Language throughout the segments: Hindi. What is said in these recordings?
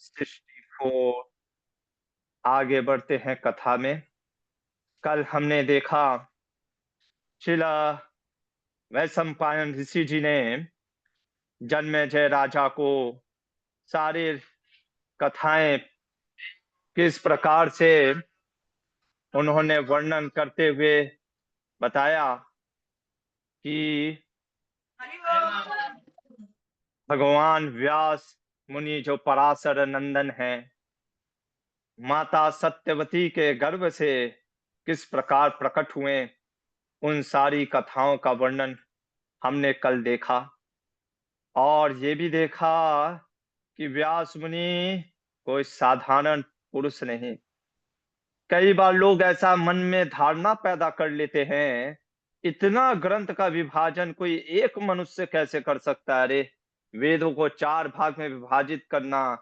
64 आगे बढ़ते हैं कथा में। कल हमने देखा शिला वैशंपायन ऋषि जी ने जन्मेजय राजा को सारी कथाएं किस प्रकार से उन्होंने वर्णन करते हुए बताया कि भगवान व्यास मुनि जो पराशर नंदन है, माता सत्यवती के गर्भ से किस प्रकार प्रकट हुए, उन सारी कथाओं का वर्णन हमने कल देखा। और ये भी देखा कि व्यास मुनि कोई साधारण पुरुष नहीं। कई बार लोग ऐसा मन में धारणा पैदा कर लेते हैं, इतना ग्रंथ का विभाजन कोई एक मनुष्य कैसे कर सकता है? अरे, वेदों को 4 भाग में विभाजित करना,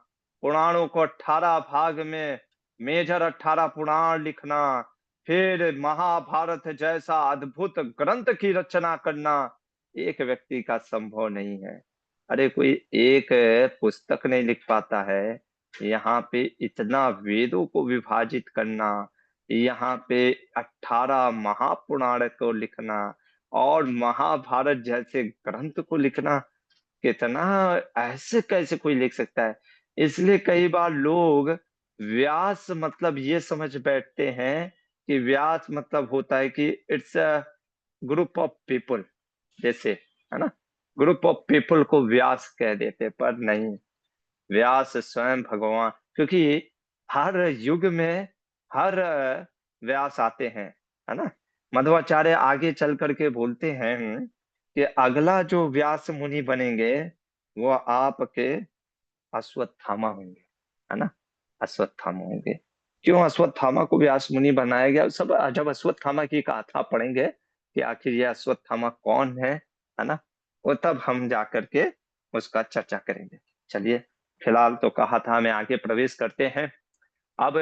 पुराणों को 18 भाग में, मेजर 18 पुराण लिखना, फिर महाभारत जैसा अद्भुत ग्रंथ की रचना करना एक व्यक्ति का संभव नहीं है। अरे, कोई एक पुस्तक नहीं लिख पाता है, यहाँ पे इतना वेदों को विभाजित करना, यहाँ पे 18 महापुराण को लिखना और महाभारत जैसे ग्रंथ को लिखना, कितना ऐसे कैसे कोई लिख सकता है? इसलिए कई बार लोग व्यास मतलब ये समझ बैठते हैं कि व्यास मतलब होता है कि it's a group of people, जैसे, है ना, ग्रुप ऑफ पीपल को व्यास कह देते, पर नहीं, व्यास स्वयं भगवान, क्योंकि हर युग में हर व्यास आते हैं, है ना। मध्वाचार्य आगे चल करके बोलते हैं कि अगला जो व्यास मुनि बनेंगे वो आपके अश्वत्थामा होंगे, है ना। अश्वत्थामा होंगे। क्यों अश्वत्थामा को व्यास मुनि बनाया गया? सब जब अश्वत्थामा की गाथा पढ़ेंगे कि आखिर ये अश्वत्थामा कौन है ना, वो तब हम जा करके उसका चर्चा करेंगे। चलिए, फिलहाल तो कहा था, हमें आगे प्रवेश करते हैं। अब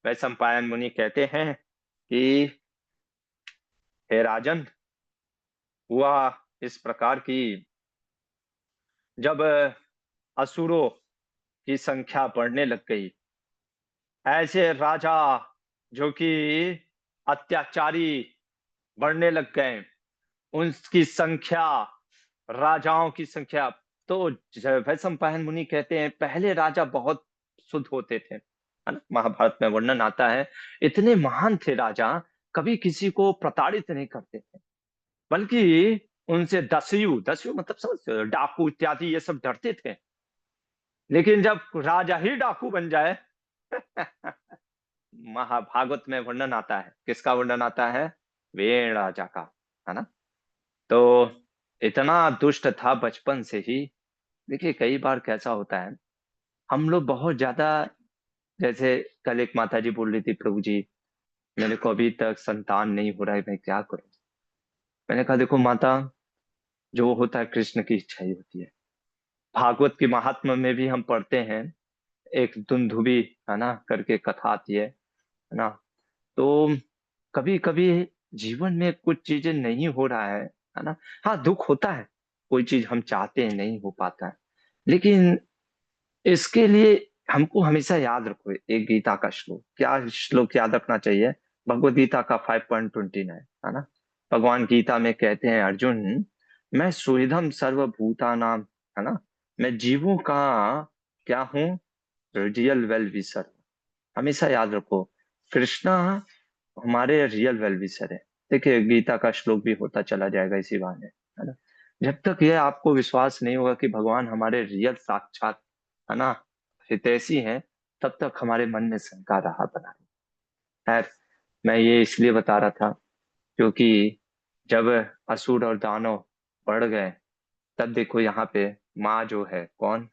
वैशंपायन मुनि कहते हैं कि हे राजन, हुआ इस प्रकार की, जब असुरों की संख्या बढ़ने लग गई, ऐसे राजा जो कि अत्याचारी बढ़ने लग गए, उनकी संख्या, राजाओं की संख्या, तो वैशंपायन मुनि कहते हैं पहले राजा बहुत शुद्ध होते थे, है ना। महाभारत में वर्णन आता है, इतने महान थे राजा, कभी किसी को प्रताड़ित नहीं करते थे, बल्कि उनसे दस्यु, दस्यु मतलब समझते हो, डाकू इत्यादि, ये सब डरते थे। लेकिन जब राजा ही डाकू बन जाए महाभागवत में वर्णन आता है, किसका वर्णन आता है? वेण राजा का, है ना। तो इतना दुष्ट था बचपन से ही। देखिए, कई बार कैसा होता है, हम लोग बहुत ज्यादा, जैसे कल एक माता जी बोल रही थी, प्रभु जी मेरे को अभी तक संतान नहीं हो रहा है, मैं क्या करूं? मैंने कहा देखो माता, जो होता है कृष्ण की इच्छा ही होती है। भागवत के महात्म्य में भी हम पढ़ते हैं, एक दुंदुभी, है ना, करके कथा आती है ना। तो कभी कभी जीवन में कुछ चीजें नहीं हो रहा है ना। हाँ, दुख होता है, कोई चीज हम चाहते हैं नहीं हो पाता है, लेकिन इसके लिए हमको हमेशा याद रखो एक गीता का श्लोक। क्या श्लोक याद रखना चाहिए? भगवद गीता का 5.29, है ना। भगवान गीता में कहते हैं, अर्जुन, मैं सुहृदम सर्वभूतानाम, है ना, मैं जीवों का क्या हूँ? Real well wisher. हमेशा याद रखो, कृष्णा हमारे रियल वेल विशर है। देखिए, गीता का श्लोक भी होता चला जाएगा इसी बहाने, है ना। जब तक यह आपको विश्वास नहीं होगा कि भगवान हमारे रियल साक्षात, है ना, हितैषी हैं, तब तक हमारे मन में शंका रहा बना है। खैर, मैं ये इसलिए बता रहा था क्योंकि जब असुर और दानव बढ़ गए, तब देखो यहाँ पे माँ जो है कौन?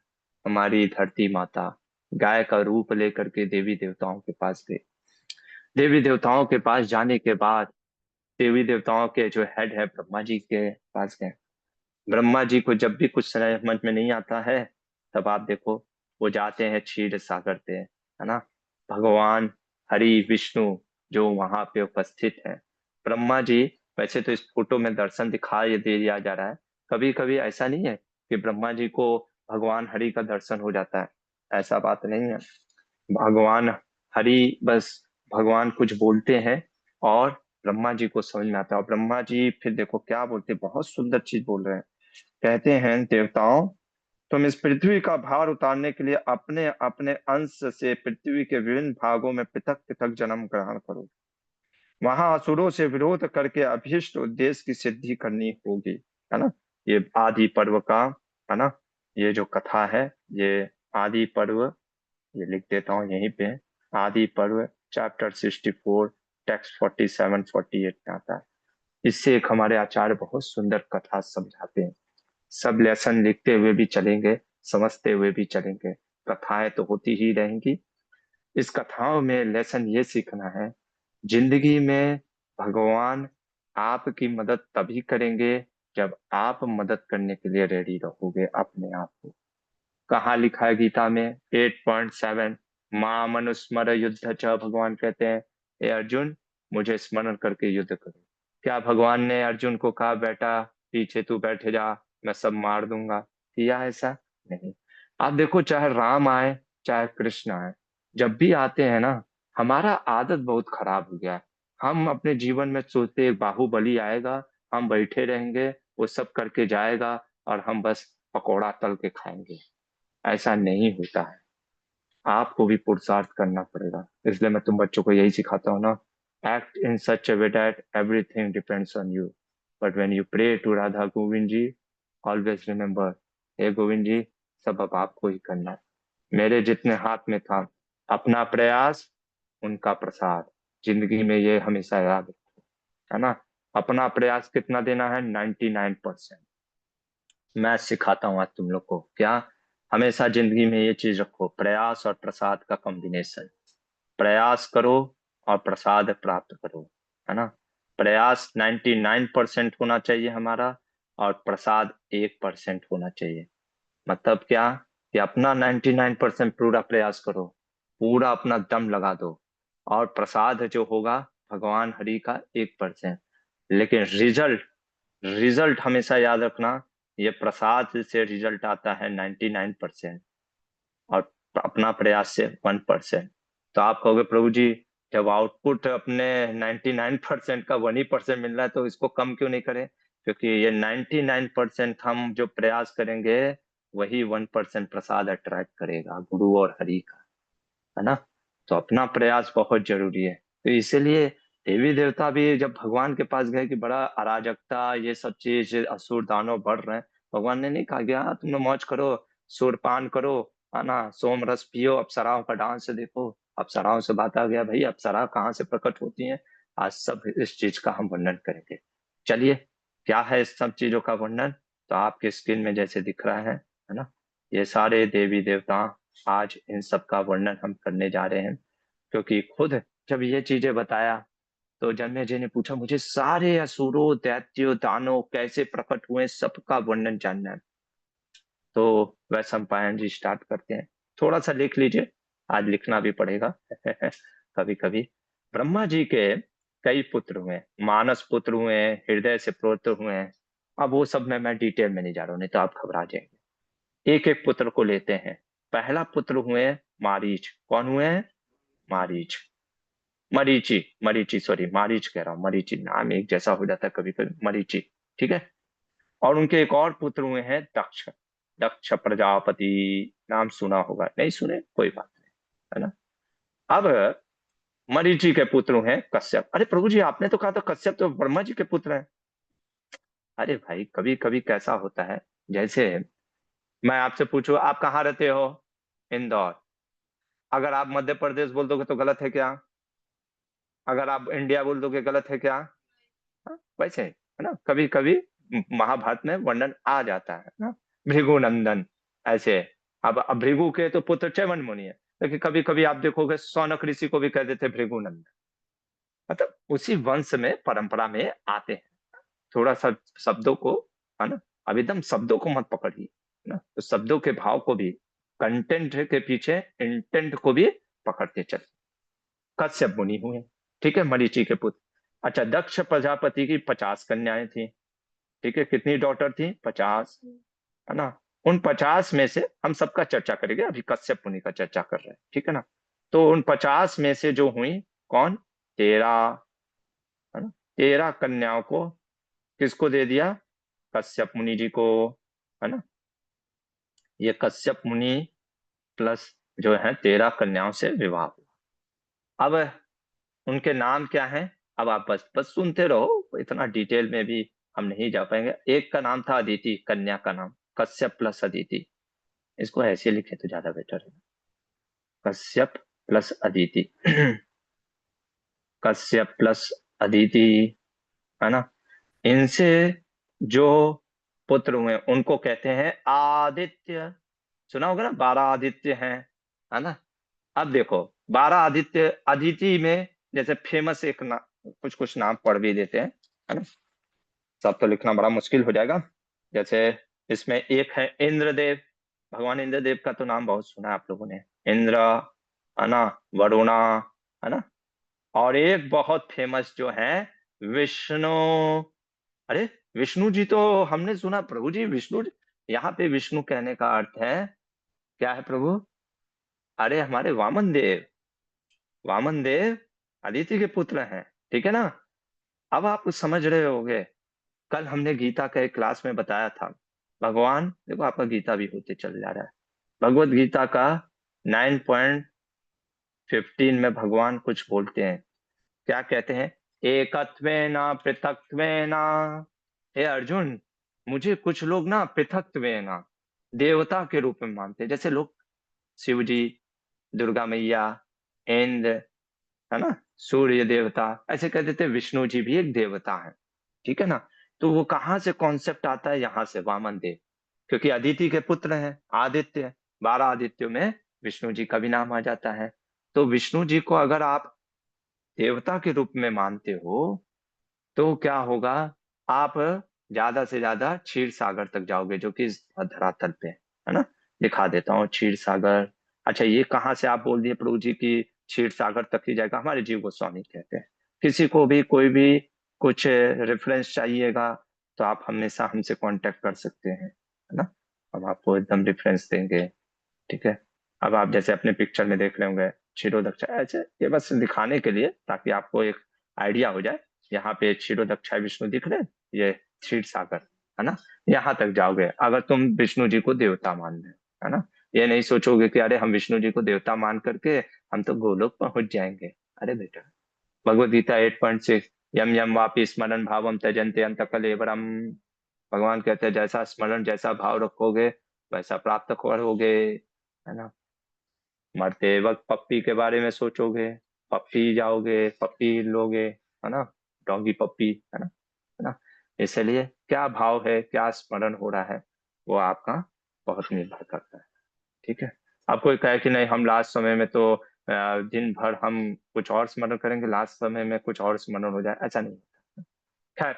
हमारी धरती माता गाय का रूप लेकर के देवी देवताओं के पास गई। देवी देवताओं के पास जाने के बाद देवी देवताओं के जो हेड है ब्रह्मा जी के पास गए। ब्रह्मा जी को जब भी कुछ समझ में नहीं आता है, तब आप देखो वो जाते हैं क्षीर सागर पे, है ना। भगवान हरि विष्णु जो वहां पे उपस्थित है, ब्रह्मा जी, वैसे तो इस फोटो में दर्शन दिखाई दे दिया जा रहा है, कभी कभी ऐसा नहीं है कि ब्रह्मा जी को भगवान हरि का दर्शन हो जाता है। ऐसा बात नहीं है। भगवान हरि बस भगवान कुछ बोलते हैं और ब्रह्मा जी को समझ में आता है, और ब्रह्मा जी फिर देखो क्या बोलते हैं, बहुत सुंदर चीज बोल रहे हैं। कहते हैं, देवताओं, तुम इस पृथ्वी का भार उतारने के लिए अपने अपने अंश से पृथ्वी के विभिन्न भागों में पृथक पृथक जन्म ग्रहण करो। वहां असुरों से विरोध करके अभीष्ट उद्देश्य की सिद्धि करनी होगी, है ना। ये आदि पर्व का, है ना, ये जो कथा है, ये आदि पर्व, ये लिख देता हूँ यहीं पे। आदि पर्व चैप्टर 64 टेक्स्ट 47-48 में आता है। इससे एक हमारे आचार्य बहुत सुंदर कथा समझाते हैं। सब लेसन लिखते हुए भी चलेंगे, समझते हुए भी चलेंगे। कथाएं तो होती ही रहेंगी। इस कथाओं में लेसन ये सीखना है, जिंदगी में भगवान आपकी मदद तभी करेंगे जब आप मदद करने के लिए रेडी रहोगे अपने आप को। कहाँ लिखा है गीता में 8.7, मां मनुस्मर युद्ध च, भगवान कहते हैं, ए अर्जुन, मुझे स्मरण करके युद्ध करो। क्या भगवान ने अर्जुन को कहा बेटा पीछे तू बैठे जा, मैं सब मार दूंगा? किया ऐसा? नहीं। आप देखो, चाहे राम आए चाहे कृष्ण आए, जब भी आते हैं ना, हमारा आदत बहुत खराब हो गया है। हम अपने जीवन में सोचते एक बाहुबली आएगा, हम बैठे रहेंगे, वो सब करके जाएगा और हम बस पकौड़ा तल के खाएंगे। ऐसा नहीं होता है। आपको भी पुरुषार्थ करना पड़ेगा। इसलिए मैं तुम बच्चों को यही सिखाता हूँ ना, act in such a way that everything depends on you, but when you pray to Radha Govind ji, always remember, हे गोविंद जी, सब अब आपको ही करना है। मेरे जितने हाथ में था, अपना प्रयास, उनका प्रसाद। जिंदगी में ये हमेशा याद रखो, है ना। अपना प्रयास कितना देना है? 99%। मैं सिखाता हूँ आज तुम लोग को क्या, हमेशा जिंदगी में ये चीज रखो, प्रयास और प्रसाद का कॉम्बिनेशन। प्रयास करो और प्रसाद प्राप्त करो, है ना। प्रयास 99% होना चाहिए हमारा, और प्रसाद 1% होना चाहिए। मतलब क्या, कि अपना 99% पूरा प्रयास करो, पूरा अपना दम लगा दो, और प्रसाद जो होगा भगवान हरि का 1%। लेकिन रिजल्ट, रिजल्ट हमेशा याद रखना, ये प्रसाद से रिजल्ट आता है 99%, और अपना प्रयास से 1%। तो आप कहोगे प्रभु जी, जब आउटपुट अपने 99% का 1% मिल रहा है तो इसको कम क्यों नहीं करें? क्योंकि ये 99% हम जो प्रयास करेंगे, वही 1% प्रसाद अट्रैक्ट करेगा, गुरु और हरि का, है ना। तो अपना प्रयास बहुत जरूरी है। तो इसीलिए देवी देवता भी जब भगवान के पास गए कि बड़ा अराजकता, ये सब चीज, असुर दानव बढ़ रहे हैं, भगवान ने नहीं कहा कि हाँ तुम लोग मौज करो, सुरपान करो, है ना, सोम रस पियो, अप्सराओं का डांस देखो। अप्सराओं से बात आ गया, भाई अप्सरा कहाँ से प्रकट होती हैं? आज सब इस चीज का हम वर्णन करेंगे। चलिए, क्या है इस सब चीजों का वर्णन? तो आपके स्क्रीन में जैसे दिख रहा है ना, ये सारे देवी देवता, आज इन सब का वर्णन हम करने जा रहे हैं। क्योंकि खुद जब ये चीजें बताया, तो जन्मे जी ने पूछा, मुझे सारे असुरों, दैत्यों, दानव कैसे प्रकट हुए, सबका वर्णन जानना है। तो वैश्व पायन जी स्टार्ट करते हैं। थोड़ा सा लिख लीजिए, आज लिखना भी पड़ेगा कभी कभी। ब्रह्मा जी के कई पुत्र हुए, मानस पुत्र हुए, हृदय से पुत्र हुए। अब वो सब में मैं डिटेल में नहीं जा रहा हूँ, नहीं तो आप घबरा जाएंगे। एक एक पुत्र को लेते हैं। पहला पुत्र हुए मारीच। कौन हुए हैं? मारीच, मरीचि, मरीचि, सॉरी मारीच कह रहा हूँ, मरीचि नाम एक जैसा हो जाता है कभी कभी, मरीचि, ठीक है। और उनके एक और पुत्र हुए हैं दक्ष। दक्ष प्रजापति, नाम सुना होगा, नहीं सुने कोई बात नहीं, है ना। अब मरीचि के पुत्र हुए कश्यप। अरे प्रभु जी, आपने तो कहा था कश्यप तो ब्रह्मा जी के पुत्र हैं। अरे भाई, कभी कभी कैसा होता है, जैसे मैं आपसे पूछूं आप कहाँ रहते हो? इंदौर। अगर आप मध्य प्रदेश बोल दोगे तो गलत है क्या? अगर आप इंडिया बोल दोगे गलत है क्या? हाँ, वैसे है ना, कभी कभी महाभारत में वर्णन आ जाता है ना, भृगु नंदन ऐसे। अब भृगु के तो पुत्र च्यवन मुनि है, लेकिन कभी कभी आप देखोगे सौनक ऋषि को भी कह देते भृगु नंदन। मतलब उसी वंश में, परंपरा में आते हैं। थोड़ा सा शब्दों को, है ना, अब एकदम शब्दों को मत पकड़िए, है ना, तो शब्दों के भाव को भी, कंटेंट के पीछे इंटेंट को भी पकड़ते चले। कश्यप मुनि हुए, ठीक है, मरीचि के पुत्र। अच्छा, दक्ष प्रजापति की 50 कन्याएं थी, ठीक है। कितनी डॉटर थी? 50, है ना। उन 50 में से हम सबका चर्चा करेंगे, अभी कश्यप मुनि का चर्चा कर रहे हैं, ठीक है ना। तो उन 50 में से जो हुई, कौन, 13, है ना, 13 कन्याओं को किसको दे दिया, कश्यप मुनि जी को, है ना। ये कश्यप मुनि प्लस जो है 13 कन्याओं से विवाह हुआ। अब उनके नाम क्या हैं, अब आप बस बस सुनते रहो, इतना डिटेल में भी हम नहीं जा पाएंगे। एक का नाम था अदिति, कन्या का नाम कश्यप प्लस अदिति, इसको ऐसे लिखे तो ज्यादा बेटर है, कश्यप प्लस अदिति। कश्यप प्लस अदिति, है ना। इनसे जो पुत्र हुए उनको कहते हैं आदित्य। सुना होगा ना, 12 आदित्य हैं, है ना। अब देखो, 12 आदित्य, अदिति में जैसे फेमस एक ना, कुछ कुछ नाम पढ़ भी देते हैं, है ना। सब तो लिखना बड़ा मुश्किल हो जाएगा। जैसे इसमें एक है इंद्रदेव, भगवान इंद्रदेव का तो नाम बहुत सुना है आप लोगों ने, इंद्र, है ना, वरुणा, है ना। और एक बहुत फेमस जो है विष्णु। अरे, विष्णु जी तो हमने सुना, प्रभु जी विष्णु जी, यहाँ पे विष्णु कहने का अर्थ है, क्या है प्रभु, अरे हमारे वामन देव, वामन देव अदिति के पुत्र हैं, ठीक है ना। अब आप समझ रहे होगे, कल हमने गीता का एक क्लास में बताया था, भगवान देखो, आपका गीता भी होते चल जा रहा है, भगवत गीता का 9.15 में भगवान कुछ बोलते हैं, क्या कहते हैं, एकत्वेन पृथक्त्वेन, हे अर्जुन, मुझे कुछ लोग ना पृथक्त्वेन देवता के रूप में मानते हैं, जैसे लोग शिव जी, दुर्गा मैया, इंद्र, है ना, सूर्य देवता, ऐसे कहते थे विष्णु जी भी एक देवता है, ठीक है ना। तो वो कहाँ से कॉन्सेप्ट आता है, यहाँ से, वामन देव, क्योंकि अदिति के पुत्र हैं, आदित्य, 12 आदित्यों में विष्णु जी का भी नाम आ जाता है। तो विष्णु जी को अगर आप देवता के रूप में मानते हो, तो क्या होगा, आप ज्यादा से ज्यादा क्षीर सागर तक जाओगे, जो कि इस धरातल पे है ना। दिखा देता हूँ क्षीर सागर। अच्छा, ये कहाँ से आप बोल दिए प्रभु जी की क्षीर सागर तक ही जाएगा, हमारे जीव गोस्वामी कहते हैं। किसी को भी कोई भी कुछ रेफरेंस चाहिएगा, तो आप हमेशा हमसे कांटेक्ट कर सकते हैं, है ना। हम आपको एकदम रेफरेंस देंगे, ठीक है। अब आप जैसे अपने पिक्चर में देख रहे होंगे क्षीरोदक्षा, ऐसे ये बस दिखाने के लिए, ताकि आपको एक आइडिया हो जाए। यहाँ पे क्षीरोदक्षा विष्णु दिख रहे हैं, ये क्षीर सागर, है ना। यहाँ तक जाओगे अगर तुम विष्णु जी को देवता मान रहे हो, है ना। ये नहीं सोचोगे कि अरे हम विष्णु जी को देवता मान करके हम तो गोलोक पहुंच जाएंगे। अरे बेटा, भगवद गीता 8.6, यम यम वापि स्मरण भावम त्यजन्ते अंत कलेवरम। भगवान कहते हैं जैसा स्मरण, जैसा भाव रखोगे, वैसा प्राप्त करोगे, है ना। मरते वक्त पप्पी के बारे में सोचोगे, पप्पी जाओगे, पप्पी लोगे, है ना, डॉगी पप्पी, है ना। इसलिए क्या भाव है, क्या स्मरण हो रहा है, वो आपका बहुत निर्भर करता है, ठीक है। अब कोई कहे कि नहीं हम लास्ट समय में तो दिन भर हम कुछ और स्मरण करेंगे, लास्ट समय में कुछ और स्मरण हो जाए, ऐसा नहीं होता। खैर,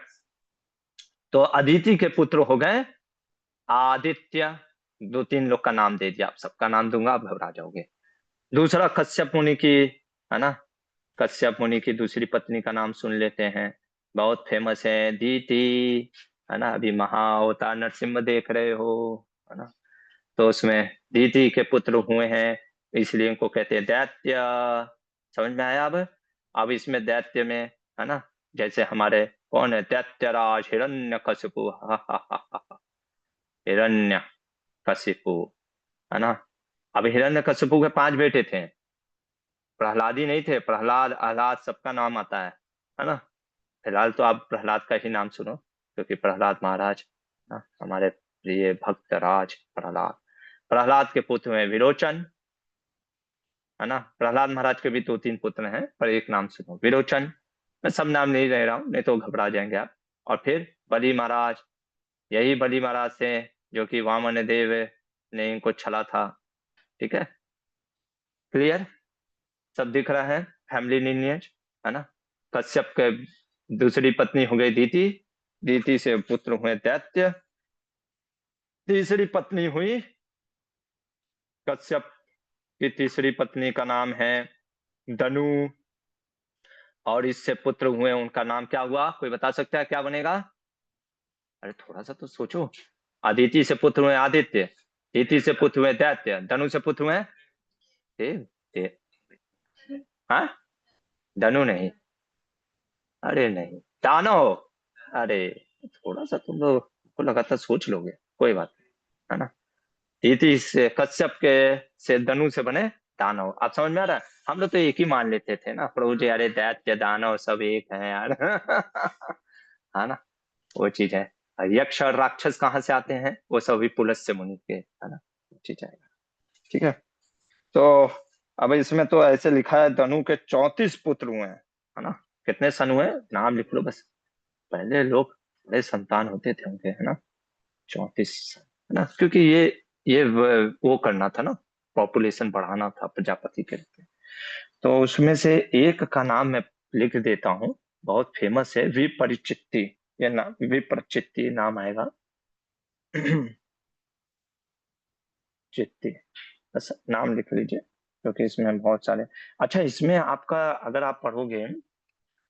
तो अदिति के पुत्र हो गए आदित्य, 2-3 लोग का नाम दे दिया, आप सबका नाम दूंगा आप घबरा जाओगे। दूसरा कश्यप मुनि की, है ना, कश्यप मुनि की दूसरी पत्नी का नाम सुन लेते हैं, बहुत फेमस है, दीति, है ना। अभी महाअवतार नरसिम्हा देख रहे हो, है ना। तो उसमें दीति के पुत्र हुए हैं, इसलिए इनको कहते हैं दैत्य। समझ में आया अब इसमें दैत्य में, है ना, जैसे हमारे कौन है, दैत्यराज हिरण्यकशिपु, हिरण्य कशिपु, है ना। अब हिरण्यकशिपु के 5 बेटे थे, प्रहलाद ही नहीं थे, प्रहलाद आह्लाद सबका नाम आता है ना। फिलहाल तो आप प्रहलाद का ही नाम सुनो, क्योंकि प्रहलाद महाराज ना, हमारे प्रिय भक्त राज प्रहलाद। प्रहलाद के पुत्र में विरोचन, है ना। प्रहलाद महाराज के भी 2-3 पुत्र हैं, पर एक नाम सुनो, विरोचन। मैं सब नाम नहीं ले रहा हूँ, नहीं तो घबरा जाएंगे आप। और फिर बलि महाराज, यही बलि महाराज थे जो कि वामन देव ने इनको छला था, ठीक है। क्लियर, सब दिख रहा है, फैमिली लीनियज, है ना। कश्यप के दूसरी पत्नी हो गई दीति, दीति से पुत्र हुए दैत्य, तीसरी पत्नी हुई कश्यप की तीसरी पत्नी का नाम है दनु, और इससे पुत्र हुए, उनका नाम क्या हुआ, कोई बता सकता है क्या बनेगा, अरे थोड़ा सा तो सोचो, अदिति से पुत्र हुए आदित्य, दिति से पुत्र हुए दैत्य, धनु से पुत्र हुए देव। देव, हाँ, धनु नहीं, अरे नहीं, दानव। अरे थोड़ा सा तुम लोग को लगातार सोच लोगे, कोई बात नहीं, है ना। दिति से कश्यप के से धनु से बने दानव। आप समझ में आ रहा है? हम लोग तो एक ही मान लेते थे ना प्रभु जी, अरे दैत्य दानव सब एक है यार। है ना, वो चीज है। यक्ष और राक्षस कहाँ से आते हैं? वो सभी पुलस्त्य मुनि के, है ना, वो चीज है। ठीक है, तो अब इसमें तो ऐसे लिखा है धनु के 34 पुत्र हुए हैं, है ना। कितने सन हुए नाम लिख लो बस। पहले लोग बड़े संतान होते थे उनके, है ना, 34, है ना, क्योंकि ये वो करना था ना, पॉपुलेशन बढ़ाना था प्रजापति के लिए। तो उसमें से एक का नाम मैं लिख देता हूँ, बहुत फेमस है, विपरिचित्ति। ये नाम विपरिचित्ति नाम आएगा। चित्ती, बस नाम लिख लीजिए, क्योंकि इसमें बहुत सारे। अच्छा, इसमें आपका अगर आप पढ़ोगे,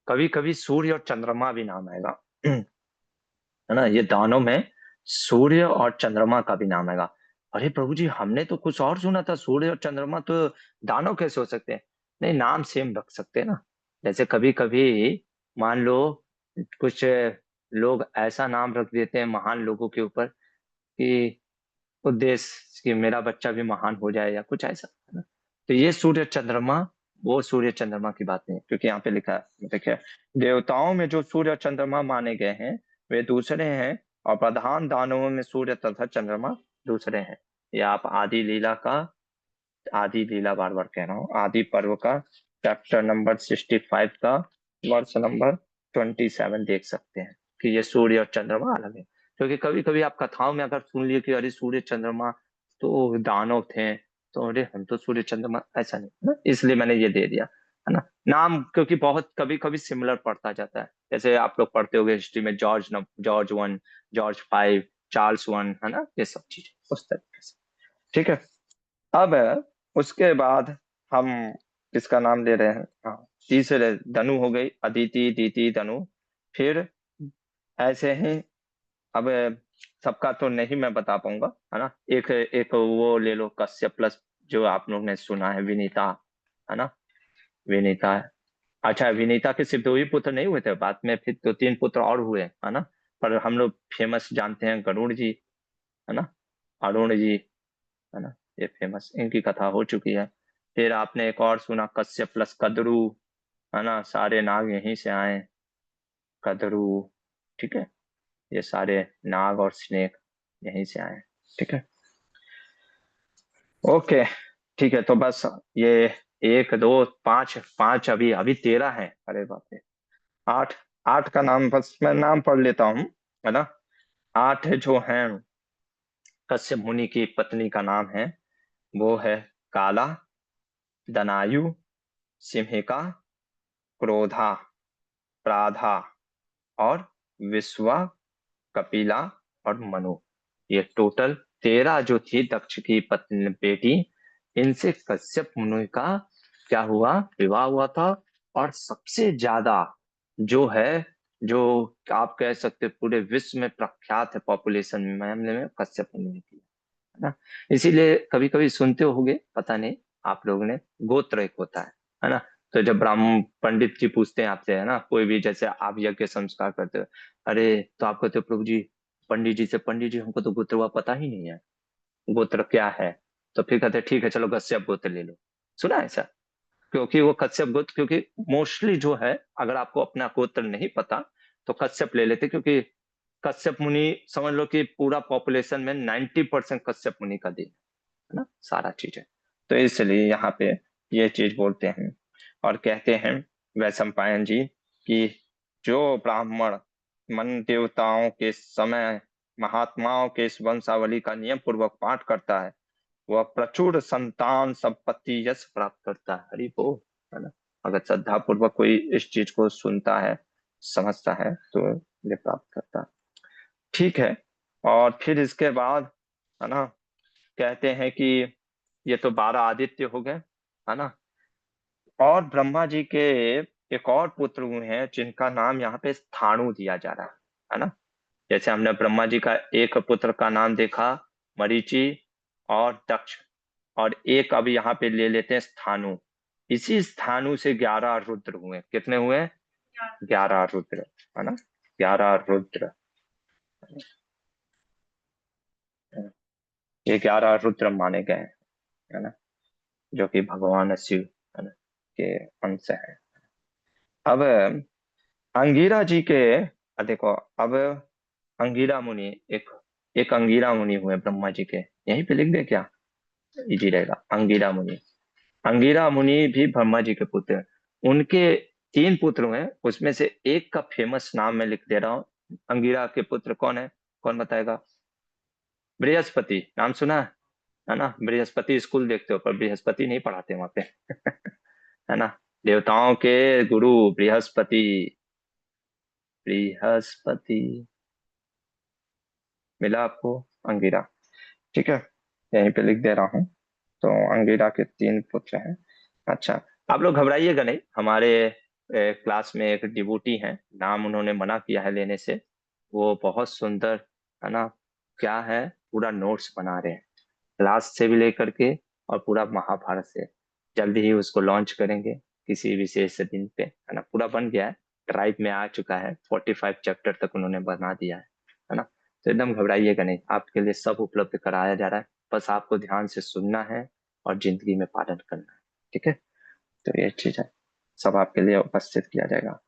कभी कभी सूर्य और चंद्रमा भी नाम आएगा। है ना, ये दानों में सूर्य और चंद्रमा का भी नाम आएगा। अरे प्रभु जी, हमने तो कुछ और सुना था, सूर्य और चंद्रमा तो दानव कैसे हो सकते हैं? नहीं, नाम सेम रख सकते हैं ना। जैसे कभी कभी मान लो कुछ लोग ऐसा नाम रख देते हैं महान लोगों के ऊपर कि उद्देश्य कि मेरा बच्चा भी महान हो जाए या कुछ ऐसा, है ना। तो ये सूर्य चंद्रमा, वो सूर्य चंद्रमा की बात नहीं है, क्योंकि यहाँ पे लिखा है, देखिए, देवताओं में जो सूर्य और चंद्रमा माने गए हैं वे दूसरे हैं, और प्रधान दानवों में सूर्य तथा चंद्रमा दूसरे हैं। ये आप आदि लीला का, आदि लीला बार बार कह रहा हूँ, आदि पर्व का चैप्टर नंबर 65 का वर्ष नंबर 27 देख सकते हैं कि ये सूर्य और चंद्रमा अलग है। क्योंकि कभी कभी आप कथाओं में अगर सुन लिए कि अरे सूर्य चंद्रमा तो दानव थे, तो अरे हम तो सूर्य चंद्रमा, ऐसा नहीं है ना, इसलिए मैंने ये दे दिया, है ना नाम, क्योंकि बहुत कभी कभी सिमिलर पड़ता जाता है। जैसे आप लोग पढ़ते होंगे हिस्ट्री में, George one, George five, Charles one, है ना, ये सब चीजें उस तरीके से। ठीक है, अब उसके बाद हम किसका नाम ले रहे हैं? हाँ, तीसरे धनु हो गई, अदिति, दीति, धनु। फिर ऐसे ही, अब सबका तो नहीं मैं बता पाऊंगा, है ना। एक एक वो ले लो, कश्यप प्लस, जो आप लोग ने सुना है, विनीता, है ना, विनीता। अच्छा, विनीता के सिर्फ दो ही पुत्र नहीं हुए थे, बाद में फिर दो तीन पुत्र और हुए, है ना। पर हम लोग फेमस जानते हैं गरुड़ जी, है ना, अरुण जी, है ना, ये फेमस, इनकी कथा हो चुकी है। फिर आपने एक और सुना, कश्यप प्लस कद्रू, है ना, सारे नाग यहीं से आए, कद्रू, ठीक है, ये सारे नाग और स्नेक यहीं से आए, ठीक है। ओके, ठीक है, तो बस ये एक दो पांच, पांच अभी अभी 13 है, अरे बाप रे। आठ, आठ का नाम बस मैं नाम पढ़ लेता हूँ, है ना। आठ जो हैं, कश्यप मुनि की पत्नी का नाम है, वो है काला, दनायु, सिंहिका, क्रोधा, प्राधा, और विश्वा, कपिला, और मनु। ये टोटल 13 जो थी दक्ष की पत्नी बेटी, इनसे कश्यप मुनि का क्या हुआ, विवाह हुआ था। और सबसे ज्यादा जो है, जो आप कह सकते हैं पूरे विश्व में प्रख्यात है पॉपुलेशन में मामले में, कश्यप मुनि ने किया, है ना। इसीलिए कभी कभी सुनते होगे, पता नहीं आप लोगों ने, गोत्र एक होता है ना। तो जब ब्राह्मण पंडित जी पूछते हैं आपसे, है ना, कोई भी, जैसे आप यज्ञ संस्कार करते हो, अरे तो आप कहते हो प्रभु जी, पंडित जी से, पंडित जी हमको तो गोत्र हुआ पता ही नहीं है, गोत्र क्या है? तो फिर कहते हैं ठीक है चलो कश्यप गोत्र ले लो। सुना है ऐसा? क्योंकि वो कश्यप गोत्र, क्योंकि मोस्टली जो है, अगर आपको अपना गोत्र नहीं पता तो कश्यप ले लेते, क्योंकि कश्यप मुनि समझ लो कि पूरा पॉपुलेशन में 90% कश्यप मुनि का दिन, है ना, सारा चीज है। तो इसलिए यहाँ पे ये चीज बोलते हैं, और कहते हैं वैशंपायन जी कि जो ब्राह्मण मन देवताओं के समय महात्माओं के इस वंशावली का नियम पूर्वक पाठ करता है, वह प्रचुर संतान संपत्ति यश प्राप्त करता है, हरि बोल, है ना। अगर श्रद्धा पूर्वक कोई इस चीज को सुनता है, समझता है, तो ये प्राप्त करता है। ठीक है, और फिर इसके बाद, है ना, कहते हैं कि ये तो 12 आदित्य हो गए, है ना। और ब्रह्मा जी के एक और पुत्र हुए हैं, जिनका नाम यहाँ पे स्थाणु दिया जा रहा है ना। जैसे हमने ब्रह्मा जी का एक पुत्र का नाम देखा, मरीचि और दक्ष, और एक अब यहाँ पे ले लेते हैं स्थानु। इसी स्थानु से 11 रुद्र हुए। कितने हुए? 11 रुद्र, है ना, 11 रुद्र। ये 11 रुद्र माने गए हैं, है ना, जो कि भगवान शिव, है ना, के अंश है। अब अंगिरा जी के देखो, अब अंगिरा मुनि, एक एक अंगिरा मुनि हुए ब्रह्मा जी के, यहीं पे लिख दे क्या, इजी रहेगा। अंगिरा मुनि, अंगिरा मुनि भी ब्रह्मा जी के पुत्र हैं। उनके 3 पुत्र हुए, उसमें से एक का फेमस नाम मैं लिख दे रहा हूँ। अंगिरा के पुत्र कौन है, कौन बताएगा? बृहस्पति, नाम सुना है ना? बृहस्पति स्कूल देखते हो, पर बृहस्पति नहीं पढ़ाते वहां पे है ना, देवताओं के गुरु बृहस्पति। बृहस्पति मिला आपको? अंगिरा, ठीक है, यहीं पे लिख दे रहा हूँ। तो अंगिरा के 3 पुत्र हैं। अच्छा, आप लोग घबराइएगा नहीं, हमारे क्लास में एक डिवोटी हैं, नाम उन्होंने मना किया है लेने से। वो बहुत सुंदर, है ना, क्या है, पूरा नोट्स बना रहे हैं, क्लास से भी लेकर के और पूरा महाभारत से। जल्दी ही उसको लॉन्च करेंगे किसी विशेष दिन पे, है ना। पूरा बन गया है, ड्राइव में आ चुका है, 45 चैप्टर तक उन्होंने बना दिया है ना। तो एकदम घबराइएगा नहीं, आपके लिए सब उपलब्ध कराया जा रहा है, बस आपको ध्यान से सुनना है और जिंदगी में पालन करना है, ठीक है। तो ये चीज है, सब आपके लिए उपस्थित किया जाएगा,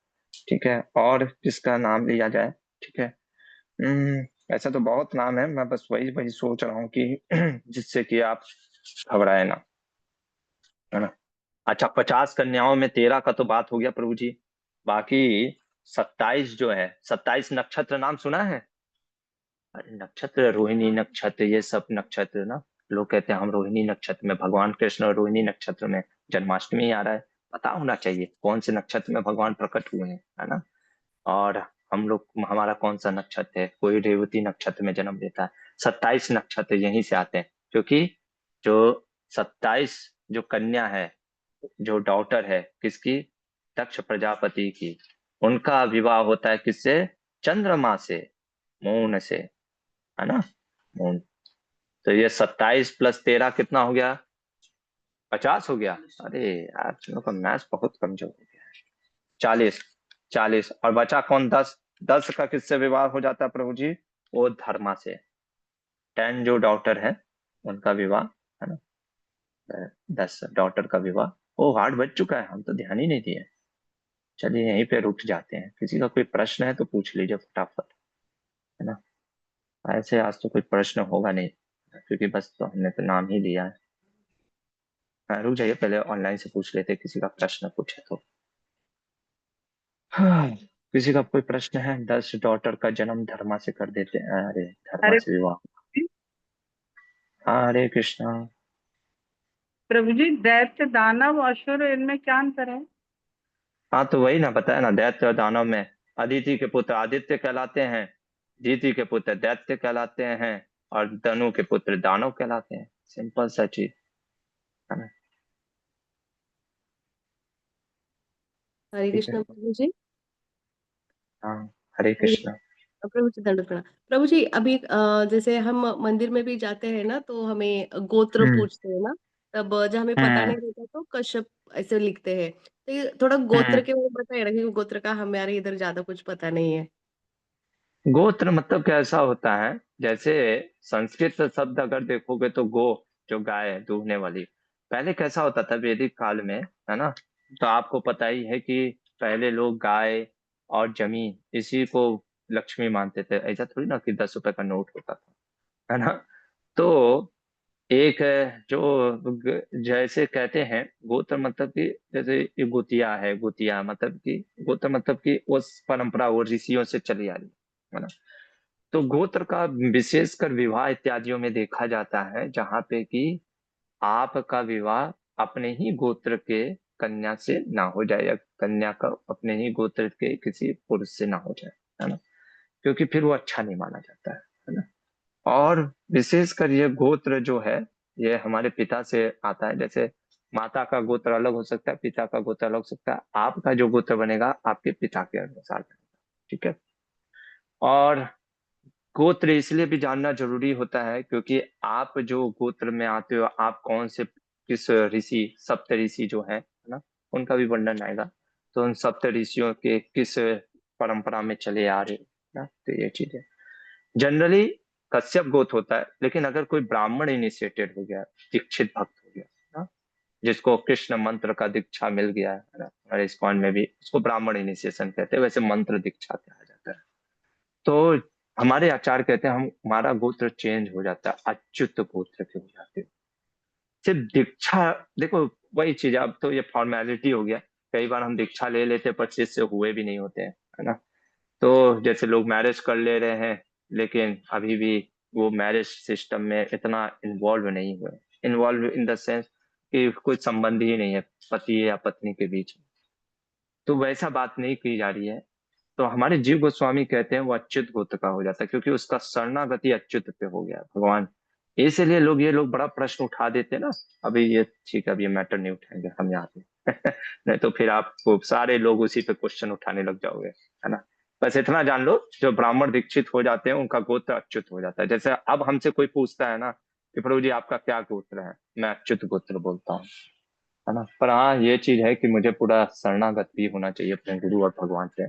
ठीक है। और किसका नाम लिया जाए, ठीक है। ऐसा तो बहुत नाम है, मैं बस वही वही सोच रहा हूँ कि जिससे कि आप घबराए ना, है ना। अच्छा, 50 कन्याओं में 13 का तो बात हो गया प्रभु जी, बाकी 27 जो है, 27 नक्षत्र नाम सुना है? अरे नक्षत्र, रोहिणी नक्षत्र, ये सब नक्षत्र ना, लोग कहते हैं हम रोहिणी नक्षत्र में, भगवान कृष्ण और रोहिणी नक्षत्र में जन्माष्टमी आ रहा है, पता होना चाहिए कौन से नक्षत्र में भगवान प्रकट हुए हैं, है ना। और हम लोग, हमारा कौन सा नक्षत्र है, कोई रेवती नक्षत्र में जन्म लेता है। 27 नक्षत्र यहीं से आते हैं, क्योंकि जो 27 जो कन्या है, जो डॉटर है किसकी, दक्ष प्रजापति की, उनका विवाह होता है किससे, चंद्रमा से, मून से, है ना, मून। तो ये 27 + 13 कितना हो गया, 50 हो गया। अरे यार, तुम लोग का मैथ्स बहुत कमजोर हो गया। 40, 40 और बचा कौन, 10। 10 का किससे विवाह हो जाता है प्रभु जी, वो धर्मा से। 10 जो डॉटर है उनका विवाह, है ना, 10 डॉटर का विवाह। ओ, 8 बज चुका है, हम तो ध्यान ही नहीं दिए। चलिए यहीं पे रुक जाते हैं, किसी का कोई प्रश्न है तो पूछ लीजिए फटाफट, है ना। ऐसे आज तो कोई प्रश्न होगा नहीं, क्योंकि बस तो हमने तो नाम ही लिया है। हाँ, रुक जाइए, पहले ऑनलाइन से पूछ लेते हैं, किसी का प्रश्न पूछे तो। हाँ, किसी का कोई प्रश्न है? 10 डॉटर का जन्म धर्मा से कर देते हैं, अरे धर्मा अरे से विवाह। हरे कृष्णा। प्रभु जी, दैत्य दानव असुर इनमें क्या अंतर है? हाँ, तो वही ना बताया ना, दैत्य और दानव में अदिति के पुत्र आदित्य कहलाते हैं, दीति के पुत्र दैत्य कहलाते हैं, और धनु के पुत्र दानव कहलाते हैं। सिंपल सा चीज, है ना। हरे ठीक है, कृष्ण प्रभु जी। हाँ, हरे हरे कृष्णा। प्रभु जी, दंड प्रणाम प्रभु जी। अभी जैसे हम मंदिर में भी जाते हैं ना, तो हमें गोत्र हम्म पूछते हैं ना। तब जब हमें पता हम्म नहीं रहता तो कश्यप ऐसे लिखते हैं। तो ये थोड़ा गोत्र हम्म के बारे में बताइए ना, क्योंकि गोत्र का हमारे इधर ज्यादा कुछ पता नहीं है। गोत्र मतलब कैसा होता है, जैसे संस्कृत शब्द अगर देखोगे तो गो, जो गाय है, दूहने वाली। पहले कैसा होता था वैदिक काल में, है ना, तो आपको पता ही है कि पहले लोग गाय और जमीन, इसी को लक्ष्मी मानते थे। ऐसा थोड़ी ना कि 10 रुपए का नोट होता था, है ना। तो एक जो जैसे कहते हैं गोत्र मतलब कि, जैसे ये गोतिया है, गोतिया मतलब कि, गोत्र मतलब कि उस परंपरा, वो ऋषियों से चली आ रही है ना। तो गोत्र का विशेषकर विवाह इत्यादियों में देखा जाता है, जहाँ पे कि आपका विवाह अपने ही गोत्र के कन्या से ना हो जाए, या कन्या का अपने ही गोत्र के किसी पुरुष से ना हो जाए, है ना, क्योंकि फिर वो अच्छा नहीं माना जाता है ना। और विशेषकर ये गोत्र जो है, ये हमारे पिता से आता है। जैसे माता का गोत्र अलग हो सकता है, पिता का गोत्र अलग हो सकता है, आपका जो गोत्र बनेगा आपके पिता के अनुसार बनेगा, ठीक है। और गोत्र इसलिए भी जानना जरूरी होता है क्योंकि आप जो गोत्र में आते हो, आप कौन से किस ऋषि, सप्त ऋषि जो है ना, उनका भी वर्णन आएगा। तो उन सप्त ऋषियों के किस परंपरा में चले आ रहे हो ना, तो ये चीज है। जनरली कश्यप गोत्र होता है, लेकिन अगर कोई ब्राह्मण इनिशिएटेड हो गया, दीक्षित भक्त हो गया ना, जिसको कृष्ण मंत्र का दीक्षा मिल गया है ना, हमारे इस्कॉन में भी उसको ब्राह्मण इनिशिएशन कहते हैं, वैसे मंत्र दीक्षा कहा जाता है। तो हमारे आचार्य कहते हैं हम, हमारा गोत्र चेंज हो जाता है, अच्युत गोत्र के हो जाते हैं। सिर्फ दीक्षा, देखो वही चीज, अब तो ये फॉर्मेलिटी हो गया। कई बार हम दीक्षा ले लेते हैं पर शिष्य हुए भी नहीं होते हैं, है ना। तो जैसे लोग मैरिज कर ले रहे हैं, लेकिन अभी भी वो मैरिज सिस्टम में इतना इन्वॉल्व नहीं हुए। इन्वॉल्व इन द सेंस कि कोई संबंध ही नहीं है पति या पत्नी के बीच में, तो वैसा बात नहीं की जा रही है। तो हमारे जीव गोस्वामी कहते हैं वो अच्युत गोत्र का हो जाता है, क्योंकि उसका शरणागति अच्युत पे हो गया भगवान। इसलिए लोग, ये लोग बड़ा प्रश्न उठा देते हैं ना। अभी ये ठीक है, अभी ये मैटर नहीं उठाएंगे हम यहाँ पे नहीं तो फिर आपको सारे लोग उसी पे क्वेश्चन उठाने लग जाओगे, है ना। बस इतना जान लो, जो ब्राह्मण दीक्षित हो जाते हैं उनका गोत्र अच्युत हो जाता है। जैसे अब हमसे कोई पूछता है ना कि प्रभु जी आपका क्या गोत्र है, मैं अच्युत गोत्र बोलता हूँ, है ना। पर हाँ, ये चीज है कि मुझे पूरा शरणागत भी होना चाहिए अपने गुरु और भगवान से।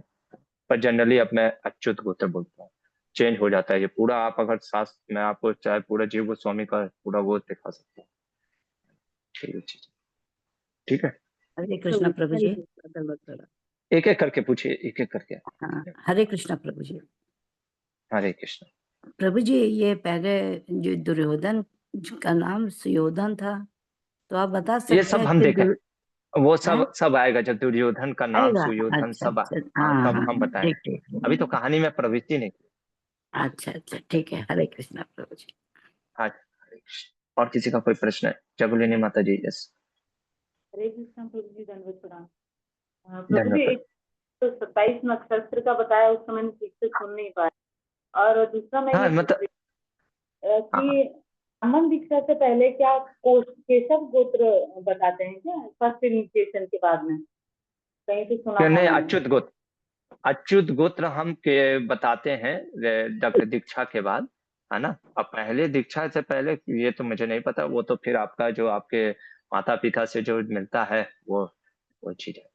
पर जनरली अब मैं अच्युत गोत्र बोलता हूँ। चेंज हो जाता है ये पूरा। आप अगर शास्त्र में, आपको चाहे पूरा जीव गोस्वामी का पूरा गोत्र दिखा सकते हैं, ये चीज। ठीक है, हरे प्रभु कृष्णा प्रभु हरे जी। कृष्णा, धन्यवाद प्रणाम। एक एक करके पूछिए, एक एक करके। हाँ, हरे कृष्णा प्रभु जी। हरे कृष्ण। प्रभु जी, ये पहले जो दुर्योधन का नाम सुयोधन था, तो आप बता ये सकते सब हैं हम कि देखें, वो हैं? सब आएगा जब दुर्योधन का नाम, आएगा। सुयोधन अच्छा सब अच्छा, हाँ, हाँ तब हाँ, हम बताएंगे। ठीक ठीक। अभी तो कहानी में प्रवृत्ति नहीं की। अच्छा अच्छा, ठीक है। हरे कृष्णा प्रभु जी। हाँ, हरे कृष्ण। और किसी का कोई प्रश्न है? जगुलिनी माता जी, यस। हरे कृष्ण प्रभु जी, दंडवत प्रणाम। प्रभु जी, धन्यवाद। एक तो 27 नक्षत्र का बताया, उस समय ठीक से सुन नहीं पाया। और दूसरा मैं ये हाँ पूछ मतलब, रही हाँ कि ब्राह्मण दीक्षा से पहले क्या केशव गोत्र बताते हैं क्या, फर्स्ट इनिशिएशन के बाद में? कहीं तो सुना था नहीं, मैंने। अच्युत गोत्र, अच्युत गोत्र हम के बताते हैं दीक्षा के बाद, है ना। अब पहले दीक्षा से पहले ये तो मुझे नहीं पता, वो तो फिर आपका जो आपके माता पिता से जो मिलता है वो चीज है।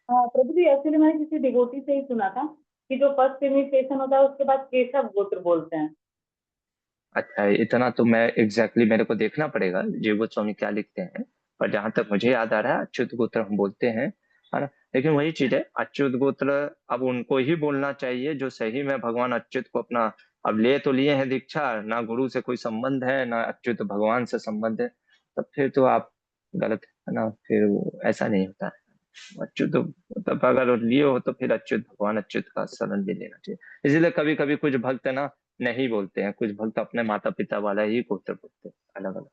हाँ प्रभु जी, एक्चुअली मैंने किसी डिवोटी से ही सुना था कि जो फर्स्ट इनिशिएशन होता है उसके बाद केशव गोत्र बोलते हैं। अच्छा, इतना तो मैं एग्जैक्टली मेरे को देखना पड़ेगा जीव गोस्वामी क्या लिखते हैं। पर जहां तक मुझे याद आ रहा है अच्युत गोत्र हम बोलते हैं, है ना। लेकिन वही चीज है, अच्युत गोत्र अब उनको ही बोलना चाहिए जो सही में भगवान अच्युत को अपना, अब ले तो लिए हैं दीक्षा, ना गुरु से कोई संबंध है ना अच्युत भगवान से संबंध है, तब फिर तो आप गलत है ना। फिर वो ऐसा नहीं होता है। अच्युत मतलब अगर लिए हो तो फिर अच्युत भगवान अच्युत का शरण भी लेना चाहिए। इसलिए कभी कभी कुछ भक्त है ना नहीं बोलते हैं, कुछ भक्त अपने माता पिता वाला ही गोत्र बोलते हैं अलग अलग।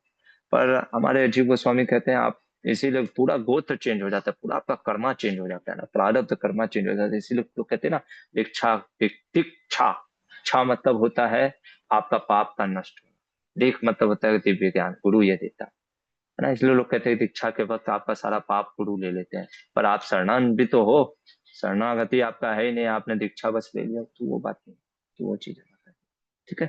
पर हमारे जीव गोस्वामी कहते हैं आप, इसीलिए पूरा गोत्र चेंज हो जाता है, पूरा आपका कर्मा चेंज हो जाता है ना, प्रारब्ध कर्मा चेंज हो जाता है। इसीलिए लोग कहते हैं ना दीक्षा, दीक्षा, छा मतलब होता है आपका पाप का नष्ट होना, दीख मतलब होता है दिव्य ज्ञान, गुरु ये देता है ना। इसलिए लोग कहते हैं दीक्षा के वक्त आपका सारा पाप गुरु ले लेते हैं। पर आप शरणान भी तो हो, शरणागति आपका है ही नहीं, आपने दीक्षा बस ले लिया, तो वो बात नहीं, तो वो चीज है। ठीक है,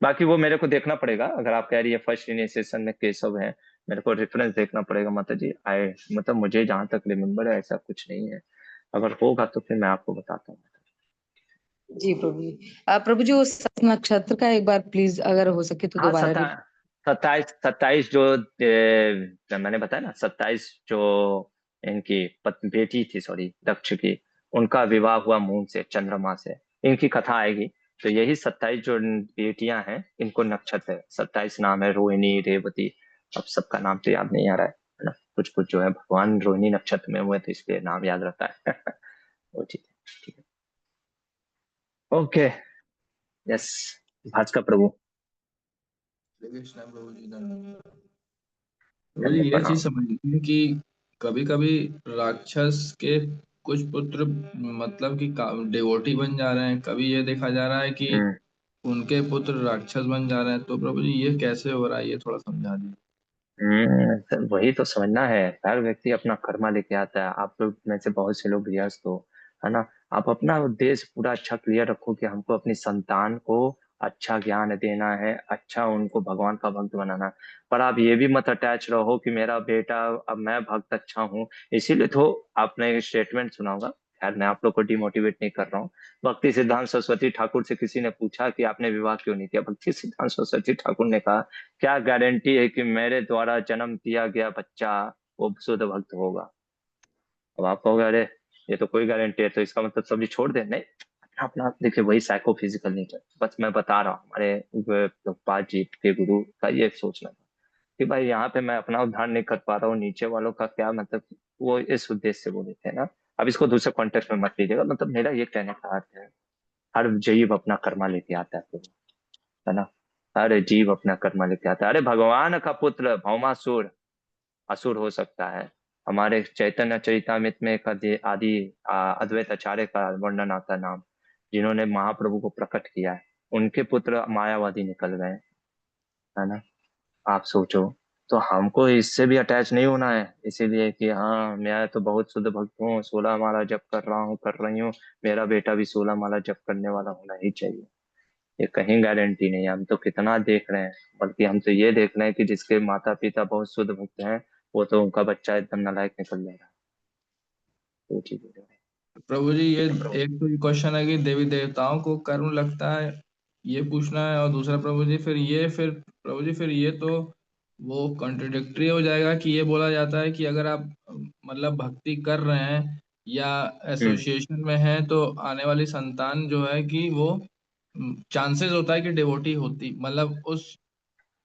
बाकी वो मेरे को देखना पड़ेगा। अगर आप कह रही है फर्स्ट इनिशिएशन में केशव है, मेरे को रेफरेंस देखना पड़ेगा माता जी। आए मतलब मुझे जहां तक रिमेम्बर है ऐसा कुछ नहीं है, अगर होगा तो फिर मैं आपको बताता हूँ। जी प्रभु जी। प्रभु जी, उस नक्षत्र का एक बार प्लीज अगर हो सके तो हाँ, दोबारा 27 जो मैंने बताया ना, 27 जो इनकी बेटी थी, सॉरी दक्ष की, उनका विवाह हुआ मून से, चंद्रमा से, इनकी कथा आएगी। तो यही 27 जो बेटियां हैं इनको नक्षत्र है, 27 नाम है, रोहिणी, रेवती। अब सबका नाम तो याद नहीं आ रहा है ना। कुछ कुछ जो है भगवान रोहिणी नक्षत्र में हुए तो इसलिए नाम याद रहता है वो चीज है। ठीक है, ओके, यस, भास्कर प्रभु। कृष्णा प्रभु जी, धन्यवाद। प्रभु जी, धन्यवाद, ये चीज प्रणाम। समझिए कि कभी कभी राक्षस के कुछ पुत्र मतलब कि डिवोटी बन जा रहे हैं, कभी ये देखा जा रहा है कि हम्म। उनके पुत्र राक्षस बन जा रहे हैं। तो प्रभु जी, ये कैसे हो रहा है, ये थोड़ा समझा दीजिए। तो वही तो समझना है, हर व्यक्ति अपना कर्मा लेके आता है। आप लोग में से बहुत से लोग गृहस्थ हो, है ना। आप अपना उद्देश्य पूरा अच्छा क्लियर रखो कि हमको अपनी संतान को अच्छा ज्ञान देना है, अच्छा उनको भगवान का भक्त बनाना है। पर आप ये भी मत अटैच रहो कि मेरा बेटा, अब मैं भक्त अच्छा हूँ इसीलिए। तो आपने स्टेटमेंट सुना होगा, खैर मैं आप लोग को डिमोटिवेट नहीं कर रहा हूँ। भक्ति सिद्धांत सरस्वती ठाकुर से किसी ने पूछा कि आपने विवाह क्यों नहीं किया। भक्ति सिद्धांत सरस्वती ठाकुर ने कहा, क्या गारंटी है कि मेरे द्वारा जन्म दिया गया बच्चा वो शुद्ध भक्त होगा। अब आप कहोगे अरे ये तो कोई गारंटी है, तो इसका मतलब सब्जी छोड़ दे। नहीं, अपना अपना देखिए, वही साइकोफिजिकल नेचर। बस मैं बता रहा हूँ हमारे लोकपाल जी के गुरु का ये सोचना था कि भाई यहाँ पे मैं अपना उद्धार नहीं कर पा रहा हूँ, नीचे वालों का क्या मतलब। वो इस उद्देश्य से बोले थे ना। अब इसको दूसरे कॉन्टेक्स्ट में मत लीजिएगा, मतलब मेरा ये कहने का अर्थ है हर जीव अपना कर्मा लेके आता है ना। हर जीव अपना कर्मा लेके आता है। अरे भगवान का पुत्र भौमासुर असुर हो सकता है। हमारे चैतन्य चरितामृत में एक आदि अद्वैत आचार्य का वर्णन आता है नाम, जिन्होंने महाप्रभु को प्रकट किया है। उनके पुत्र मायावादी निकल गए, है ना। आप सोचो, तो हमको इससे भी अटैच नहीं होना है इसीलिए कि हाँ मैं तो बहुत शुद्ध भक्त हूँ, 16 माला जप कर रहा हूँ, कर रही हूँ, मेरा बेटा भी 16 माला जप करने वाला होना ही चाहिए। ये कहीं गारंटी नहीं है। हम तो कितना देख रहे हैं, बल्कि हम तो ये देख रहे हैं कि जिसके माता पिता बहुत शुद्ध भक्त हैं, वो तो उनका बच्चा एकदम नालायक निकल जा रहा है। वो चीज हो रही प्रभु जी, ये है। एक तो ये क्वेश्चन है कि देवी देवताओं को कर्म लगता है, ये पूछना है। और दूसरा प्रभु जी फिर प्रभु जी फिर ये तो वो कॉन्ट्रडिक्टरी हो जाएगा कि ये बोला जाता है कि अगर आप मतलब भक्ति कर रहे हैं या हम्म एसोसिएशन में हैं तो आने वाली संतान जो है कि वो चांसेस होता है कि डिवोटी होती, मतलब उस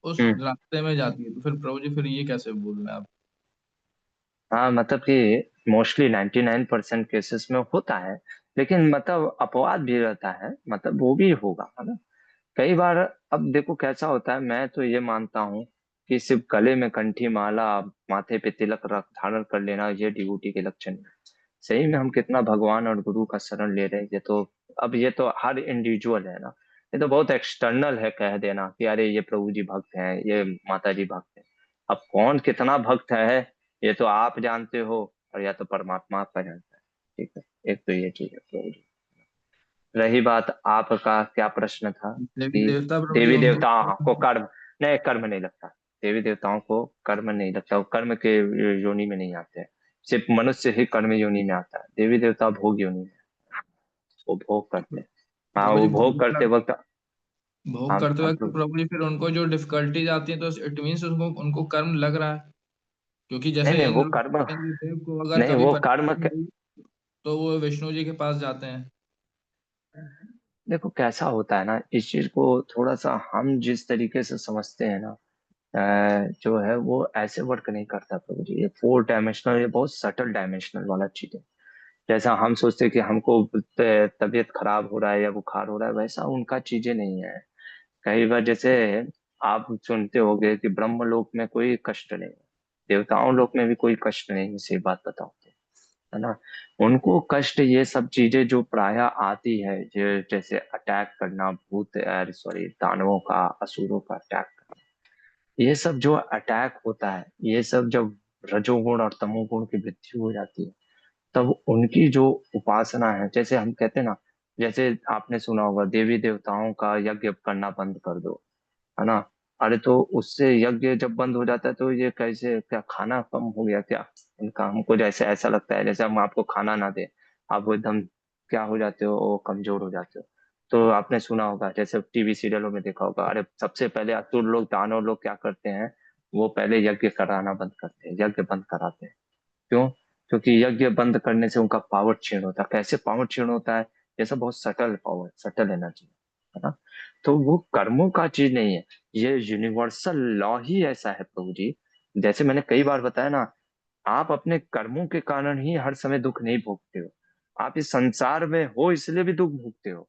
हम्म। रास्ते में जाती है। तो फिर प्रभु जी फिर ये कैसे बोल रहे हैं आप? हाँ मतलब कि मोस्टली 99% केसेस में होता है, लेकिन मतलब अपवाद भी रहता है, मतलब वो भी होगा, है ना। कई बार अब देखो कैसा होता है, मैं तो ये मानता हूँ कि सिर्फ गले में कंठी माला, माथे पे तिलक रख धारण कर लेना ये डिवोटी के लक्षण है। सही में हम कितना भगवान और गुरु का शरण ले रहे हैं, ये तो अब ये तो हर इंडिविजुअल है ना। ये तो बहुत एक्सटर्नल है कह देना कि अरे ये प्रभु जी भक्त हैं, ये माता जी भक्त हैं। अब कौन कितना भक्त है ये तो आप जानते हो, और या तो परमात्मा आपका जानता है। ठीक है, एक तो ये चीज है प्रभु जी। रही बात आपका क्या प्रश्न था देवी कि देवता प्रभु जी देवी उनको देवताओं को कर्म, नहीं कर्म नहीं लगता। देवी देवताओं को कर्म नहीं लगता, वो कर्म के योनि में नहीं आते हैं। सिर्फ मनुष्य ही कर्म योनि में आता है, देवी देवता भोग योनि में, वो भोग करते हैं। हाँ प्रभु वो जी भोग करते वक्त। भोग हाँ करते हाँ वक्त प्रभु जी फिर उनको जो डिफिकल्टीज आती है तो इट मीन्स उनको उनको कर्म लग रहा है। क्योंकि नहीं जैसे नहीं वो इंद्र कर्म, इंद्र देव को अगर नहीं कभी वो कर्म परेशानी हुई तो वो विष्णु जी के पास जाते हैं। देखो कैसा होता है ना, इस चीज को थोड़ा सा हम जिस तरीके से समझते हैं ना, जो है वो ऐसे वर्क नहीं करता प्रभु जी। ये 4 डायमेंशनल, ये बहुत सटल डायमेंशनल वाला चीज है। जैसा हम सोचते हैं कि हमको तबीयत खराब हो रहा है या बुखार हो रहा है, वैसा उनका चीजें नहीं है। कई बार जैसे आप सुनते होंगे कि ब्रह्म लोक में कोई कष्ट नहीं है, देवताओं लोक में भी कोई कष्ट नहीं है, इसी बात बताओ तो, है ना। उनको कष्ट ये सब चीजें जो प्राय आती है, जैसे अटैक करना, भूत सॉरी दानवों का, असुरों का अटैक करना, ये सब जो अटैक होता है, ये सब जब रजोगुण और तमोगुण की वृद्धि हो जाती है, तब उनकी जो उपासना है, जैसे हम कहते हैं ना, जैसे आपने सुना होगा देवी देवताओं का यज्ञ करना बंद कर दो, है ना। अरे तो उससे यज्ञ जब बंद हो जाता है तो ये कैसे, क्या खाना कम हो गया क्या इनका। हमको जैसे ऐसा लगता है जैसे हम आपको खाना ना दे, आप वो एकदम क्या हो जाते हो, वो कमजोर हो जाते हो। तो आपने सुना होगा, जैसे टीवी सीरियलों में देखा होगा, अरे सबसे पहले असुर लोग, दानव लोग क्या करते हैं, वो पहले यज्ञ कराना बंद करते हैं, यज्ञ बंद कराते हैं। क्यों? क्योंकि यज्ञ बंद करने से उनका पावर क्षीण होता है। कैसे पावर क्षीण होता है? जैसा बहुत सटल पावर, सटल एनर्जी, है ना। तो वो कर्मों का चीज नहीं है, ये यूनिवर्सल लॉ ही ऐसा है प्रभु जी। जैसे मैंने कई बार बताया ना, आप अपने कर्मों के कारण ही हर समय दुख नहीं भोगते हो। आप इस संसार में हो इसलिए भी दुख भोगते हो।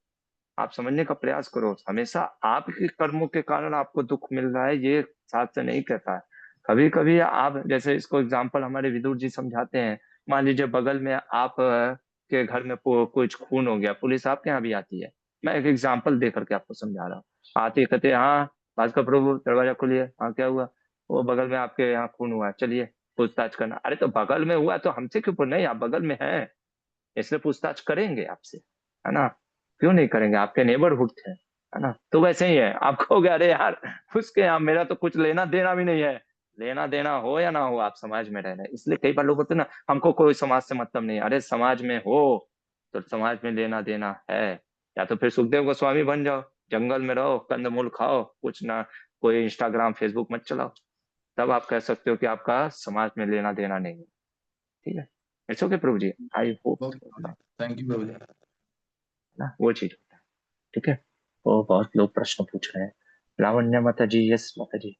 आप समझने का प्रयास करो, हमेशा आपके कर्मों के कारण आपको दुख मिल रहा है ये शास्त्र नहीं कहता है। कभी कभी आप, जैसे इसको एग्जाम्पल हमारे विदुर जी समझाते हैं, मान लीजिए बगल में आप के घर में कुछ खून हो गया, पुलिस आपके यहाँ भी आती है। मैं एक एग्जाम्पल दे करके आपको समझा रहा हूँ। आते ही कहते हैं, हाँ भास्कर प्रभु दरवाजा खोलिए, हाँ क्या हुआ, वो बगल में आपके यहाँ खून हुआ है, चलिए पूछताछ करना। अरे तो बगल में हुआ तो हमसे क्यों नहीं, आप बगल में हैं, इसलिए पूछताछ करेंगे आपसे, है ना? क्यों नहीं करेंगे? आपके नेबरहुड थे, है ना? तो वैसे ही है, आप कहोगे अरे यार उसके यहाँ मेरा तो कुछ लेना देना भी नहीं है। लेना देना हो या ना हो, आप समाज में रह रहे हैं। इसलिए कई बार लोग बोलते हैं ना, हमको कोई समाज से मतलब नहीं है। अरे समाज में हो तो समाज में लेना देना है। या तो फिर सुखदेव गोस्वामी बन जाओ, जंगल में रहो, कंदमूल खाओ, कुछ ना, कोई इंस्टाग्राम फेसबुक मत चलाओ, तब आप कह सकते हो कि आपका समाज में लेना देना नहीं है। ठीक है, it's okay Prabhu ji, I hope okay, thank you Prabhu ji. ना वो चीज होता है। ठीक है, तो बहुत लोग प्रश्न पूछ रहे हैं। लावण्य माता जी, यस माता जी।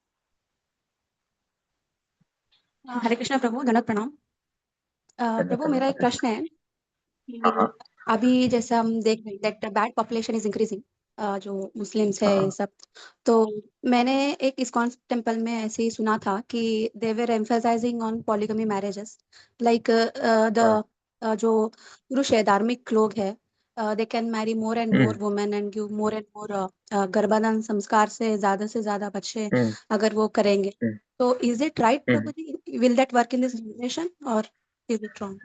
हरे कृष्णा प्रभु, दंडवत प्रणाम। प्रभु मेरा एक प्रश्न है कि हाँ अभी जैसे हम देख रहे हैं that bad population is increasing, जो मुस्लिम्स है हाँ ये सब। तो मैंने एक इस्कॉन टेम्पल में ऐसे ही सुना था कि they were emphasizing on polygamy marriages, like the जो पुरुष है, धार्मिक लोग है, they can marry more and more women and give more and more गर्भाधान संस्कार से ज्यादा बच्चे अगर वो करेंगे। तो is it right Prabhu ji? Will that work in this generation और इज इट रॉन्ग?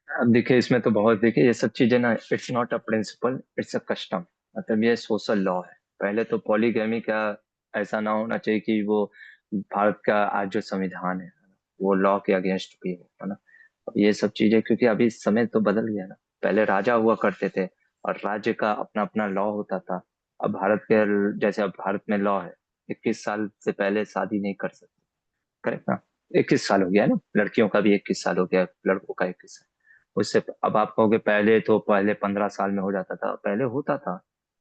अब देखिए इसमें तो बहुत, देखिए ये सब चीजें ना, it's not a principle, it's a custom. मतलब ये सोशल लॉ है। पहले तो पॉलीगैमी का ऐसा ना होना चाहिए कि वो भारत का आज जो संविधान है वो लॉ के अगेंस्ट भी हो, है ना? अब ये सब चीजें, क्योंकि अभी समय तो बदल गया ना। पहले राजा हुआ करते थे और राज्य का अपना अपना लॉ होता था। अब भारत के, जैसे अब भारत में लॉ है 21 साल से पहले शादी नहीं कर सकते, करेक्ट ना? 21 साल हो गया है ना, लड़कियों का भी 21 साल हो गया, लड़कों का 21 साल। उससे अब आप कहोगे पहले तो, पहले 15 साल में हो जाता था, पहले होता था,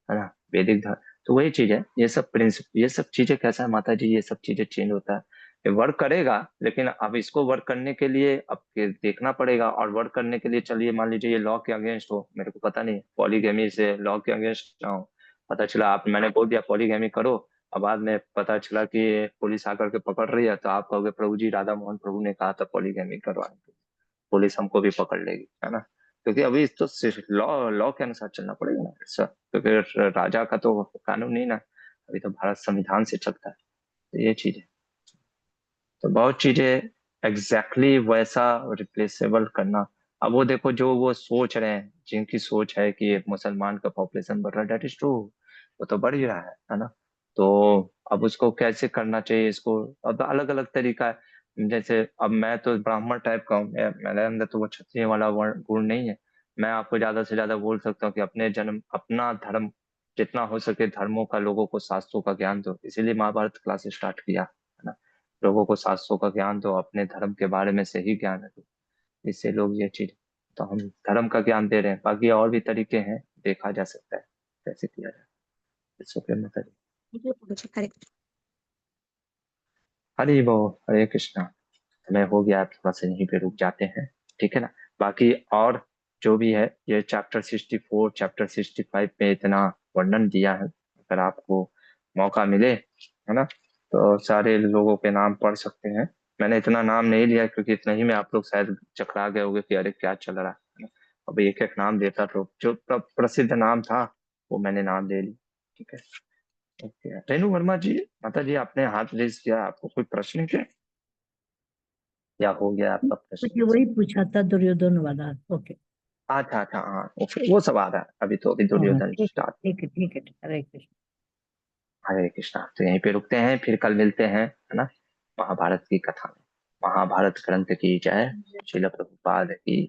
है ना? वैदिक धर्म। तो वही चीज है, ये सब प्रिंसिपल, ये सब चीजें कैसा है माता जी, ये सब चीजें चेंज होता है, ये वर्क करेगा। लेकिन अब इसको वर्क करने के लिए अब देखना पड़ेगा, और वर्क करने के लिए चलिए मान लीजिए ये लॉ के अगेंस्ट हो, मेरे को पता नहीं, पॉलीगैमी से लॉ के अगेंस्ट ना हो, पता चला आप, मैंने बोल दिया पॉलीगैमी करो, अब बाद में पता चला कि पुलिस आकर के पकड़ रही है, तो आप कहोगे प्रभु जी राधा मोहन प्रभु ने कहा था पॉलीगैमी करवाने के लिए, पुलिस हमको भी पकड़ लेगी, है ना? क्योंकि अभी तो सिर्फ लॉ लॉ के अनुसार चलना पड़ेगा ना सर, क्योंकि राजा का तो कानून नहीं ना, अभी तो भारत संविधान से चलता है। तो ये चीज है, तो बहुत चीजें एग्जैक्टली वैसा रिप्लेसेबल करना। अब वो देखो, जो वो सोच रहे हैं, जिनकी सोच है कि मुसलमान का पॉपुलेशन बढ़ रहा है, डेट इज ट्रू, वो तो बढ़ ही रहा है ना? तो अब उसको कैसे करना चाहिए, इसको अब अलग अलग तरीका है। जैसे अब मैं तो ब्राह्मण टाइप का हूँ, मेरे अंदर तो वो क्षत्रिय वाला गुण नहीं है। मैं आपको ज्यादा से ज्यादा बोल सकता हूँ कि अपने जन्म, अपना धर्म, जितना हो सके धर्मों का, लोगों को शास्त्रों का ज्ञान दो। इसीलिए महाभारत क्लास स्टार्ट किया, है ना? लोगों को शास्त्रों का ज्ञान दो, अपने धर्म के बारे में सही ज्ञान दो, इससे लोग ये चीज, तो हम धर्म का ज्ञान दे रहे हैं, बाकी और भी तरीके हैं, देखा जा सकता है कैसे किया जाए। इसको क्या मतलब? हरे हरि वो, हरे कृष्णा। समय हो गया, आप थोड़ा सा यहीं पे रुक जाते हैं, ठीक है ना? बाकी और जो भी है, ये चैप्टर 64 चैप्टर 65 में इतना वर्णन दिया है, अगर आपको मौका मिले, है ना, तो सारे लोगों के नाम पढ़ सकते हैं। मैंने इतना नाम नहीं लिया क्योंकि इतना ही में आप लोग शायद चकरा गए होंगे कि अरे क्या चल रहा है ना? अब एक एक नाम देता तो जो प्रसिद्ध नाम था वो मैंने नाम दे ली, ठीक है? ओके, रेणु वर्मा जी, माता जी आपने हाथ रेज किया, आपको कोई प्रश्न है क्या, या हो गया आपका प्रश्न? मुझे वही पूछा था दुर्योधन वाला। ओके। अच्छा अच्छा, हाँ ओके, वो सब आ रहा है अभी, तो अभी हाँ दुर्योधन ठीक स्टार्ट। ठीक है ठीक है हरे कृष्ण। हरे कृष्णा, तो यहीं पे रुकते हैं, फिर कल मिलते हैं, है ना? महाभारत की कथा में। महाभारत ग्रंथ की जय, श्रील प्रभुपाद की